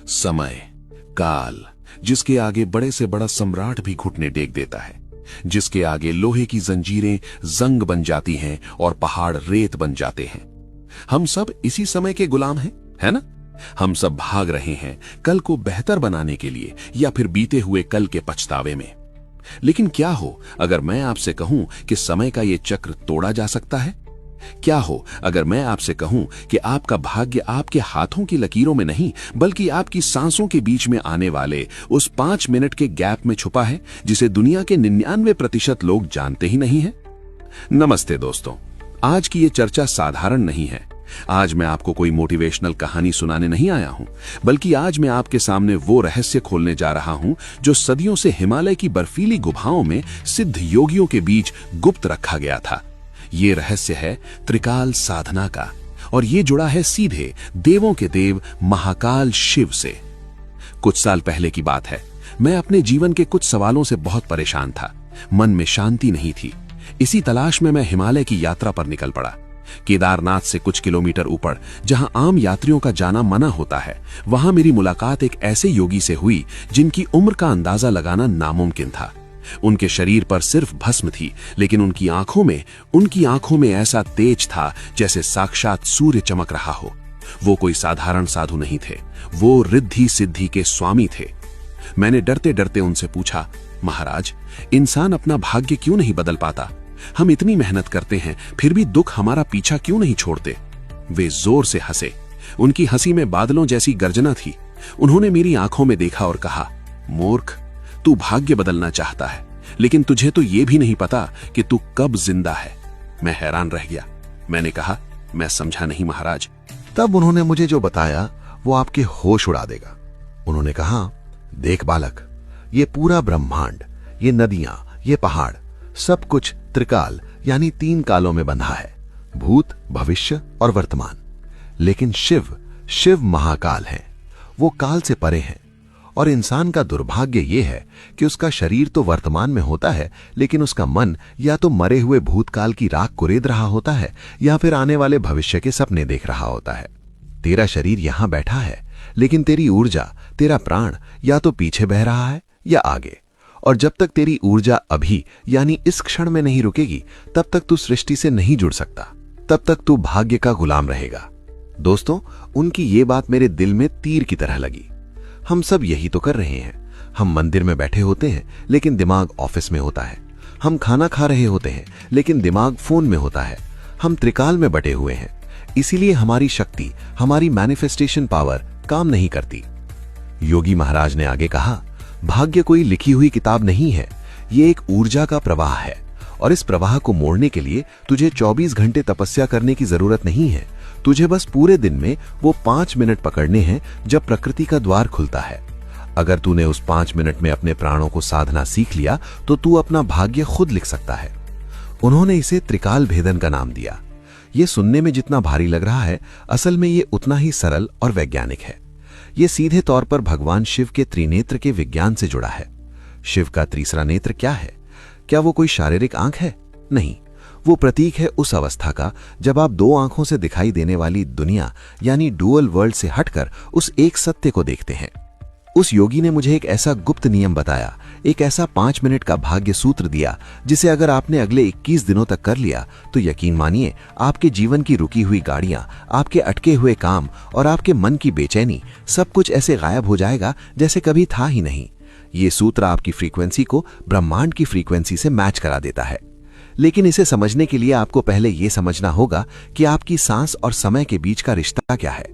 समय, काल, जिसके आगे बड़े से बड़ा सम्राट भी घुटने टेक देता है, जिसके आगे लोहे की जंजीरें जंग बन जाती हैं और पहाड़ रेत बन जाते हैं। हम सब इसी समय के गुलाम हैं, है ना? हम सब भाग रहे हैं कल को बेहतर बनाने के लिए या फिर बीते हुए कल के पछतावे में। लेकिन क्या हो अगर मैं आपसे कहूं कि समय का ये चक्र तोड़ा जा सकता है? क्या हो अगर मैं आपसे कहूं कि आपका भाग्य आपके हाथों की लकीरों में नहीं बल्कि आपकी सांसों के बीच में आने वाले उस 5 मिनट के गैप में छुपा है, जिसे दुनिया के 99% लोग जानते ही नहीं है? नमस्ते दोस्तों, आज की ये चर्चा साधारण नहीं है। आज मैं आपको कोई मोटिवेशनल कहानी सुनाने नहीं आया हूं, बल्कि आज मैं आपके सामने वो रहस्य खोलने जा रहा हूं जो सदियों से हिमालय की बर्फीली गुफाओं में सिद्ध योगियों के बीच गुप्त रखा गया था। ये रहस्य है त्रिकाल साधना का, और ये जुड़ा है सीधे देवों के देव महाकाल शिव से। कुछ साल पहले की बात है। मैं अपने जीवन के कुछ सवालों से बहुत परेशान था। मन में शांति नहीं थी। इसी तलाश में मैं हिमालय की यात्रा पर निकल पड़ा। केदारनाथ से कुछ किलोमीटर ऊपर, जहां आम यात्रियों का जाना मना होता है, वहां मेरी मुलाकात एक ऐसे योगी से हुई जिनकी उम्र का अंदाजा लगाना नामुमकिन था। उनके शरीर पर सिर्फ भस्म थी, लेकिन उनकी आंखों में ऐसा तेज था जैसे साक्षात सूर्य चमक रहा हो। वो कोई साधारण साधु नहीं थे, वो रिद्धि सिद्धि के स्वामी थे। मैंने डरते डरते उनसे पूछा, महाराज, इंसान अपना भाग्य क्यों नहीं बदल पाता? हम इतनी मेहनत करते हैं, फिर भी दुख हमारा पीछा क्यों नहीं छोड़ते? वे जोर से हंसे। उनकी हंसी में बादलों जैसी गर्जना थी। उन्होंने मेरी आंखों में देखा और कहा, मूर्ख, तू भाग्य बदलना चाहता है, लेकिन तुझे तो यह भी नहीं पता कि तू कब जिंदा है। मैं हैरान रह गया। मैंने कहा, मैं समझा नहीं महाराज। तब उन्होंने मुझे जो बताया वो आपके होश उड़ा देगा। उन्होंने कहा, देख बालक, ये पूरा ब्रह्मांड, ये नदियां, ये पहाड़, सब कुछ त्रिकाल यानी 3 कालों में बंधा है, भूत, भविष्य और वर्तमान। लेकिन शिव महाकाल हैं। वो काल से परे हैं। और इंसान का दुर्भाग्य ये है कि उसका शरीर तो वर्तमान में होता है, लेकिन उसका मन या तो मरे हुए भूतकाल की राख कुरेद रहा होता है या फिर आने वाले भविष्य के सपने देख रहा होता है। तेरा शरीर यहां बैठा है, लेकिन तेरी ऊर्जा, तेरा प्राण या तो पीछे बह रहा है या आगे। और जब तक तेरी ऊर्जा अभी यानी इस क्षण में नहीं रुकेगी, तब तक तू सृष्टि से नहीं जुड़ सकता। तब तक तू भाग्य का गुलाम रहेगा। दोस्तों, उनकी ये बात मेरे दिल में तीर की तरह लगी। हम सब यही तो कर रहे हैं। हम मंदिर में बैठे होते हैं, लेकिन दिमाग ऑफिस में होता है। हम खाना खा रहे होते हैं, लेकिन दिमाग फोन में होता है। हम त्रिकाल में बटे हुए हैं। इसीलिए हमारी शक्ति, हमारी मैनिफेस्टेशन पावर काम नहीं करती। योगी महाराज ने आगे कहा, भाग्य कोई लिखी हुई किताब नहीं है, ये एक ऊर्जा का प्रवाह है। और इस प्रवाह को मोड़ने के लिए तुझे 24 घंटे तपस्या करने की जरूरत नहीं है। तुझे बस पूरे दिन में वो 5 मिनट पकड़ने हैं जब प्रकृति का द्वार खुलता है। अगर तूने उस 5 मिनट में अपने प्राणों को साधना सीख लिया तो तू अपना भाग्य खुद लिख सकता है। उन्होंने इसे त्रिकाल भेदन का नाम दिया। ये सुनने में जितना भारी लग रहा है, असल में ये उतना ही सरल और वैज्ञानिक है। ये सीधे तौर पर भगवान शिव के त्रिनेत्र के विज्ञान से जुड़ा है। शिव का तीसरा नेत्र क्या है? क्या वो कोई शारीरिक आंख है? नहीं, वो प्रतीक है उस अवस्था का जब आप 2 आंखों से दिखाई देने वाली दुनिया यानी डुअल वर्ल्ड से हटकर उस एक सत्य को देखते हैं। उस योगी ने मुझे एक ऐसा गुप्त नियम बताया, एक ऐसा 5 मिनट का भाग्य सूत्र दिया, जिसे अगर आपने अगले 21 दिनों तक कर लिया तो यकीन मानिए, आपके जीवन की रुकी हुई गाड़ियां, आपके अटके हुए काम और आपके मन की बेचैनी, सब कुछ ऐसे गायब हो जाएगा जैसे कभी था ही नहीं। ये सूत्र आपकी फ्रीक्वेंसी को ब्रह्मांड की फ्रीक्वेंसी से मैच करा देता है। लेकिन इसे समझने के लिए आपको पहले यह समझना होगा कि आपकी सांस और समय के बीच का रिश्ता क्या है।